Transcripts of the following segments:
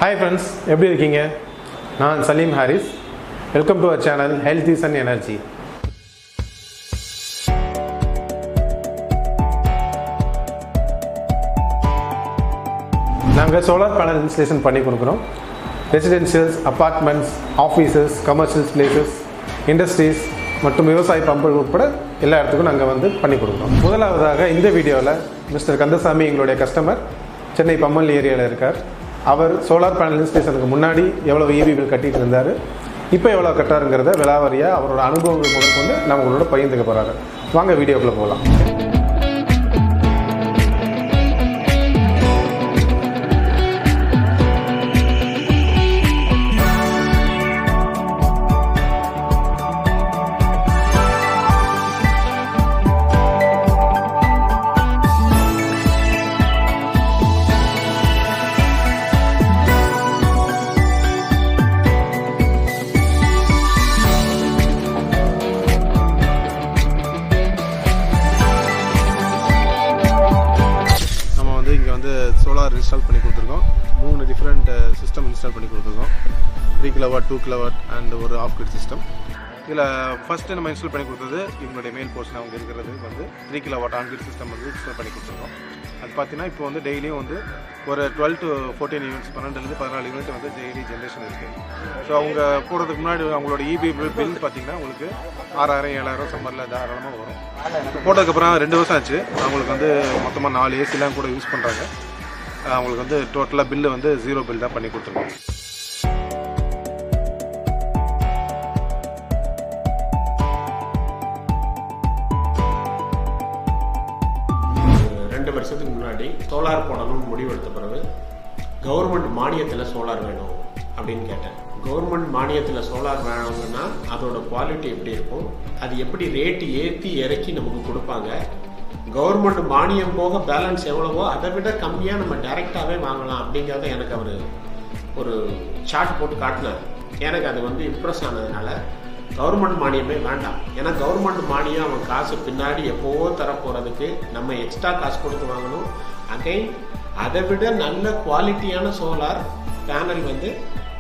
Hi friends, எப்படி இருக்கீங்க? நான் Salim Haris. Welcome to our channel HealthySun Energy. நாங்கள் சோலார் பேனல் இன்ஸ்டலேஷன் பண்ணி கொடுக்குறோம். Residentials, apartments, offices, commercial places, industries மற்றும் விவசாய பம்புகள் உட்பட எல்லா இடத்துக்கும் நாங்கள் வந்து பண்ணி கொடுக்குறோம். முதலாவதாக இந்த வீடியோவில் மிஸ்டர் கந்தசாமி எங்களுடைய கஸ்டமர் சென்னை பம்மல் ஏரியாவில் இருக்கார். அவர் சோலார் பேனல் இன்ஸ்டலேஷனுக்கு முன்னாடி எவ்வளோ EB பில் கட்டிட்டு இருந்தார், இப்போ எவ்வளோ கட்டாருங்கிறத விலாவாரியாக அவரோட அனுபவங்கள் முதற்கொண்டு நம்ம உங்களோட பகிர்ந்துக்க போகிறாரு. வாங்க வீடியோக்குள்ளே போகலாம். சோலார் இன்ஸ்டால் பண்ணி கொடுத்துருக்கோம். 3 டிஃப்ரெண்ட் சிஸ்டம் இன்ஸ்டால் பண்ணி கொடுத்துருக்கோம். 3 kW, 2 kW அண்ட் ஒரு ஆஃப் கிரிட் சிஸ்டம். இதில் ஃபஸ்ட்டு நம்ம இன்ஸ்டால் பண்ணி கொடுத்தது இவங்களுடைய மெயின் போர்ஷன் அவங்க இருக்கிறது வந்து 3 kW ஆன் கிரிட் சிஸ்டம் வந்து இன்ஸ்டால் பண்ணி கொடுத்துருக்கோம். அது பார்த்தீங்கன்னா இப்போ வந்து டெய்லியும் வந்து ஒரு 12 to 14 யூனிட்ஸ் 12 to 14 யூனிட் வந்து டெய்லி ஜென்ரேஷன் இருக்குது. ஸோ அவங்க போடுறதுக்கு முன்னாடி அவங்களோட EB பில் பார்த்தீங்கன்னா உங்களுக்கு 6000 7000 சம்மரில் தாராளமாக வரும். போட்டதுக்கப்புறம் 2 வருஷம் ஆச்சு. அவங்களுக்கு வந்து மொத்தமாக 4 ஏசிலாம் கூட யூஸ் பண்ணுறாங்க. அவங்களுக்கு வந்து டோட்டலாக பில்லு வந்து 0 பில் தான் பண்ணி கொடுத்துருக்கோம். ரெண்டு வருஷத்துக்கு முன்னாடி சோலார் போடணும்னு முடிவெடுத்த பிறகு கவர்மெண்ட் மானியத்தில் சோலார் வேணும் அப்படின்னு கேட்டேன். கவர்மெண்ட் மானியத்தில் சோலார் வேணும்னா அதோட குவாலிட்டி எப்படி இருக்கும், அது எப்படி ரேட்டு ஏற்றி இறக்கி நமக்கு கொடுப்பாங்க, கவர்மெண்ட் மானியம் போக பேலன்ஸ் எவ்வளவோ அதை விட கம்மியாக நம்ம டைரெக்டாகவே வாங்கலாம் அப்படிங்கிறத எனக்கு அவர் ஒரு சார்ட் போட்டு காட்டினார். எனக்கு அது வந்து இம்ப்ரெஸ் ஆனதுனால கவர்மெண்ட் மானியமே வேண்டாம். ஏன்னா கவர்மெண்ட் மானியம் அவன் காசு பின்னாடி எப்போவோ தரப்போகிறதுக்கு நம்ம எக்ஸ்ட்ரா காசு கொடுத்து வாங்கணும். அகைன் அதை விட நல்ல குவாலிட்டியான சோலார் பேனல் வந்து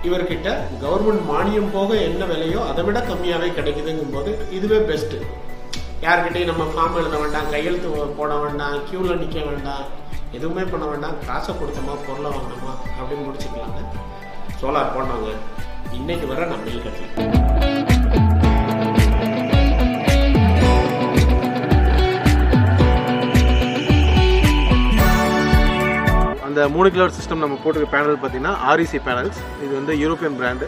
இவர்கிட்ட கவர்மெண்ட் மானியம் போக என்ன விலையோ அதை விட கம்மியாகவே கிடைக்குதுங்கும் போது இதுவே பெஸ்ட்டு. யார்கிட்டையும் நம்ம ஃபார்ம் எழுத வேண்டாம், கையெழுத்து போட வேண்டாம், க்யூவில் நிற்க வேண்டாம், எதுவுமே பண்ண வேண்டாம், காசை கொடுத்தோமா பொருளை வாங்கினோமா அப்படின்னு முடிச்சுக்கலாங்க. சோலார் போனாங்க இன்னைக்கு வர நான் பில் கட்டல. அந்த 3 kW சிஸ்டம் நம்ம போட்டிருக்க பேனல் பார்த்தீங்கன்னா REC பேனல்ஸ். இது வந்து European brand,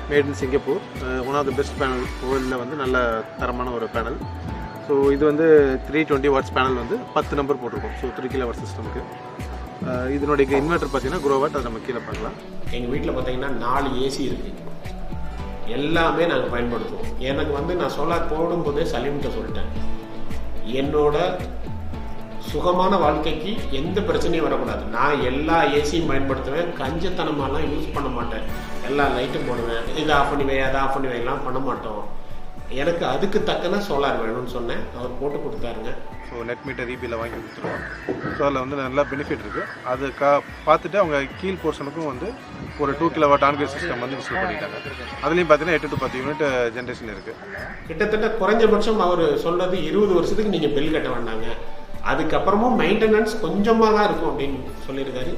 made in Singapore. One of the best panel வேர்ல்டில் வந்து நல்ல தரமான ஒரு பேனல். ஸோ இது வந்து 320 வாட்ஸ் பேனல் வந்து 10 நம்பர் போட்டிருக்கோம். So 3 kW சிஸ்டமுக்கு. இதனுடைய இன்வெர்டர் பார்த்தீங்கன்னா குரோவாட், அதை நம்ம கீழே பார்க்கலாம். எங்கள் வீட்டில் பார்த்தீங்கன்னா 4 ஏசி இருக்குது. எல்லாமே நாங்கள் பயன்படுத்துவோம். எனக்கு வந்து நான் சோலார் போடும்போதே சலீம்கிட்ட சொல்லிட்டேன், என்னோட சுகமான வாழ்க்கைக்கு எந்த பிரச்சனையும் வரக்கூடாது. நான் எல்லா ஏசியும் பயன்படுத்துவேன். கஞ்சத்தனமாலாம் யூஸ் பண்ண மாட்டேன். எல்லா லைட்டும் போடுவேன். இதை ஆஃப் பண்ணி வை, அதை ஆஃப் பண்ணி வைலாம் பண்ண மாட்டோம். எனக்கு அதுக்கு தக்கன சோலார் வேணும்னு சொன்னேன். அவர் போட்டு கொடுத்தாருங்க. ஸோ நெட் மீட்டர் EBயில் வாங்கி கொடுத்துருவோம். ஸோ அதில் வந்து நல்லா பெனிஃபிட் இருக்குது. அது பார்த்துட்டு அவங்க கீழ் போர்ஷனுக்கும் வந்து ஒரு 2 kW ஆன் கிரிட் சிஸ்டம் வந்து இன்ஸ்டால் பண்ணிட்டாங்க. அதுலேயும் பார்த்தீங்கன்னா 8 to 10 யூனிட் ஜென்ரேஷன் இருக்குது. கிட்டத்தட்ட குறைஞ்சபட்சம் அவர் சொல்கிறது 20 வருஷத்துக்கு நீங்கள் பில் கட்ட வேண்டாங்க, அதுக்கப்புறமும் மெயின்டெனன்ஸ் கொஞ்சமாக தான் இருக்கும் அப்படின்னு சொல்லியிருக்காரு.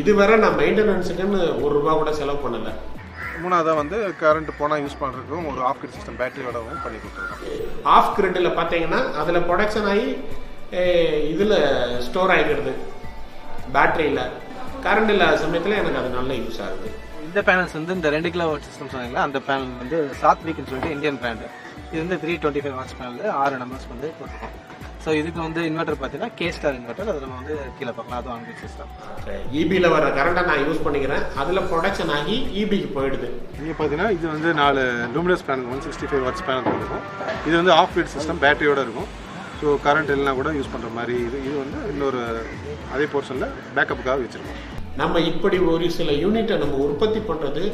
இதுவரை நான் மெயின்டெனன்ஸுக்குன்னு ₹1 கூட செலவு பண்ணலை. மூணாவதாக வந்து கரண்ட் போனால் யூஸ் பண்ணுறதுக்கும் ஒரு ஆஃப் கிரிட் சிஸ்டம் பேட்டரியோடவும் பண்ணி கொடுத்துருக்கோம். ஆஃப் கிரிட்டில் பார்த்தீங்கன்னா அதில் ப்ரொடக்ஷன் ஆகி இதில் ஸ்டோர் ஆகிக்கிறது பேட்டரியில். கரண்ட் இல்லாத சமயத்தில் எனக்கு அது நல்ல யூஸ் ஆகுது. இந்த பேனல்ஸ் வந்து இந்த 2 kW சிஸ்டம் சொன்னீங்களா, அந்த பேனல் வந்து சாத்விக்னு சொல்லிட்டு இந்தியன் பிராண்டு. இது வந்து 325 வாட்ஸ் பேனல் 6 நம்பர்ஸ் வந்து போட்டிருக்கோம். ஸோ இதுக்கு வந்து இன்வெர்டர் பார்த்தீங்கன்னா K-ஸ்டார் இன்வெர்டர். அதை நம்ம வந்து கீழே பார்க்கலாம். அதுவும் ஆன் கிரிட் சிஸ்டம். EBயில் வர கரண்ட்டை நான் யூஸ் பண்ணிக்கிறேன். அதில் ப்ரொடக்ஷன் ஆகி EBக்கு போயிடுது. இங்கே பார்த்தீங்கன்னா இது வந்து 4 லூமினஸ் பேனல் 165 வாட்ஸ் பேனல் இருக்கும். இது வந்து ஆஃப் கிரிட் சிஸ்டம் பேட்டரியோடு இருக்கும். ஸோ கரண்ட் எல்லாம் கூட யூஸ் பண்ணுற மாதிரி இது வந்து இன்னொரு அதே போர்ஷனில் பேக்கப்புக்காக வச்சுருக்கோம். நம்ம இப்படி ஒரு சில யூனிட்டை நம்ம உற்பத்தி பண்ணுறது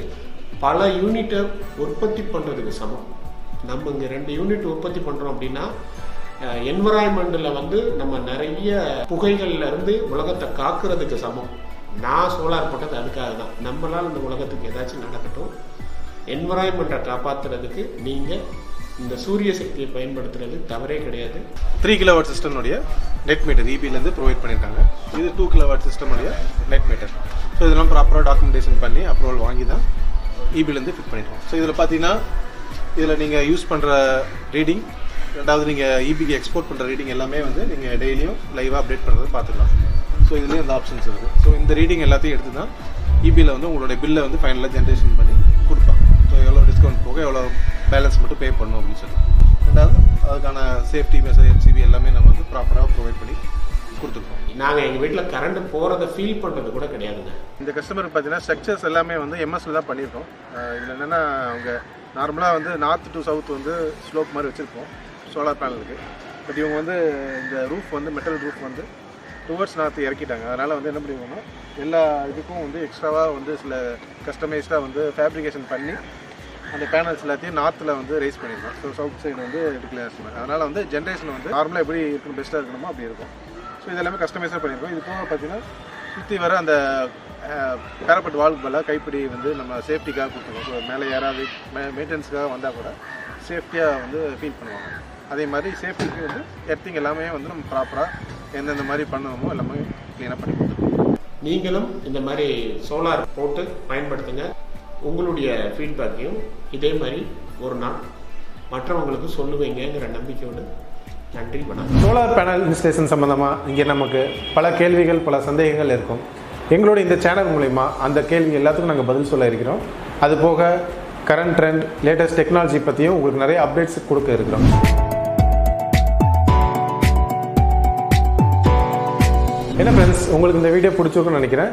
பல யூனிட்டை உற்பத்தி பண்ணுறதுக்கு சமம். நம்ம இங்கே 2 யூனிட் உற்பத்தி பண்ணுறோம் அப்படின்னா என்விரான்மெண்ட்டில் வந்து நம்ம நிறைய புகைகள்ல இருந்து உலகத்தை காக்கிறதுக்கு சமம். நான் சோலார் போட்டது அதுக்காக தான். நம்மளால் இந்த உலகத்துக்கு ஏதாச்சும் நடக்கட்டும், என்வரான்மெண்ட்டை காப்பாற்றுறதுக்கு நீங்கள் இந்த சூரிய சக்தியை பயன்படுத்துறது தவறே கிடையாது. 3 கிலோவாட் சிஸ்டம்னுடைய நெட் மீட்டர் இபிலேருந்து ப்ரொவைட் பண்ணியிருக்காங்க. இது 2 கிலோவாட் சிஸ்டமுடைய நெட் மீட்டர். ஸோ இதெல்லாம் ப்ராப்பராக டாக்குமெண்டேஷன் பண்ணி அப்ரூவல் வாங்கி தான் இபிலேருந்து ஃபிட் பண்ணியிருக்கோம். ஸோ இதில் பார்த்தீங்கன்னா இதில் நீங்கள் யூஸ் பண்ணுற ரீடிங், ரெண்டாவது நீங்கள் இபிக்கு எக்ஸ்போர்ட் பண்ணுற ரீடிங் எல்லாமே வந்து நீங்கள் டெய்லியும் லைவாக அப்டேட் பண்ணுறது பார்த்துக்கலாம். ஸோ இதுலேயும் அந்த ஆப்ஷன்ஸ் இருக்குது. ஸோ இந்த ரீடிங் எல்லாத்தையும் எடுத்து தான் இபியில் வந்து உங்களுடைய பில்லை வந்து ஃபைனலாக ஜென்ரேஷன் பண்ணி கொடுப்பாங்க. ஸோ எவ்வளோ டிஸ்கவுண்ட் போக எவ்வளோ பேலன்ஸ் மட்டும் பே பண்ணணும் அப்படின்னு சொல்லி. ரெண்டாவது அதுக்கான சேஃப்டி மெசேஜ் எம்சிபி எல்லாமே நம்ம வந்து ப்ராப்பராக ப்ரொவைட் பண்ணி கொடுத்துருக்கோம். நாங்கள் எங்கள் வீட்டில் கரண்ட் போகிறத ஃபீல் பண்ணுறது கூட கிடையாதுங்க. இந்த கஸ்டமருக்கு பார்த்தீங்கன்னா ஸ்ட்ரக்சர்ஸ் எல்லாமே வந்து எம்எஸ்ல தான் பண்ணியிருக்கோம். இதில் என்னென்னா அவங்க நார்மலாக வந்து நார்த் டு சவுத் வந்து ஸ்லோப் மாதிரி வச்சுருப்போம் சோலார் பேனலுக்கு. பட் இவங்க வந்து இந்த ரூஃப் வந்து மெட்டல் ரூஃப் வந்து டுவர்ட்ஸ் நார்த்து இறக்கிட்டாங்க. அதனால் வந்து என்ன பண்ணுவோம்னா எல்லா இதுக்கும் வந்து எக்ஸ்ட்ராவாக வந்து சில கஸ்டமைஸ்டாக வந்து ஃபேப்ரிகேஷன் பண்ணி அந்த பேனல்ஸ் எல்லாத்தையும் நார்த்தில் வந்து ரைஸ் பண்ணியிருக்கோம். ஸோ சவுத் சைடு வந்து டிக்ளேர்ஸ் பண்ணி, அதனால் வந்து ஜென்ரேஷன் வந்து நார்மலாக எப்படி இருக்கணும், பெஸ்ட்டாக இருக்கணுமோ அப்படி இருக்கும். ஸோ இது எல்லாமே கஸ்டமைஸாக பண்ணியிருக்கோம். இது போக பார்த்தீங்கன்னா சுற்றி வர அந்த பேரப்பட் வால்க்கு பதிலாக கைப்பிடி வந்து நம்ம சேஃப்டிக்காக கொடுத்துருக்கோம். ஸோ மேலே யாராவது மெயின்டெனன்ஸுக்காக வந்தால் கூட சேஃப்டியாக வந்து ஃபீல் பண்ணுவாங்க. அதே மாதிரி சேஃப்டிக்கு வந்து எர்த்திங் எல்லாமே வந்து நம்ம ப்ராப்பராக எந்தெந்த மாதிரி பண்ணணுமோ எல்லாமே க்ளீனாக பண்ணி கொடுத்துருக்கோம். நீங்களும் இந்த மாதிரி சோலார் போட்டு பயன்படுத்துங்க. உங்களுடைய ஃபீட்பேக்கையும் இதே மாதிரி ஒரு நாள் மற்றவங்களுக்கு சொல்லுவீங்கிற நம்பிக்கையோடு நன்றி, வணக்கம். சோலார் பேனல் இன்ஸ்டலேஷன் சம்மந்தமாக இங்கே நமக்கு பல கேள்விகள், பல சந்தேகங்கள் இருக்கும். எங்களோட இந்த சேனல் மூலிமா அந்த கேள்வி எல்லாத்துக்கும் நாங்கள் பதில் சொல்ல இருக்கிறோம். அதுபோக கரண்ட் ட்ரெண்ட், லேட்டஸ்ட் டெக்னாலஜி பற்றியும் உங்களுக்கு நிறைய அப்டேட்ஸ் கொடுக்க இருக்கிறோம். என்ன ஃப்ரெண்ட்ஸ், உங்களுக்கு இந்த வீடியோ பிடிச்சிருக்குன்னு நினைக்கிறேன்.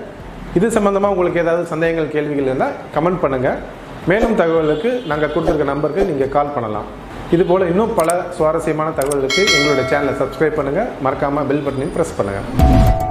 இது சம்மந்தமாக உங்களுக்கு ஏதாவது சந்தேகங்கள், கேள்விகள் இருந்தால் கமெண்ட் பண்ணுங்கள். மேலும் தகவலுக்கு நாங்கள் கொடுத்துருக்க நம்பருக்கு நீங்கள் கால் பண்ணலாம். இதுபோல் இன்னும் பல சுவாரஸ்யமான தகவல்களுக்கு எங்களோட சேனலை சப்ஸ்கிரைப் பண்ணுங்கள். மறக்காமல் பெல் பட்டனையும் ப்ரெஸ் பண்ணுங்கள்.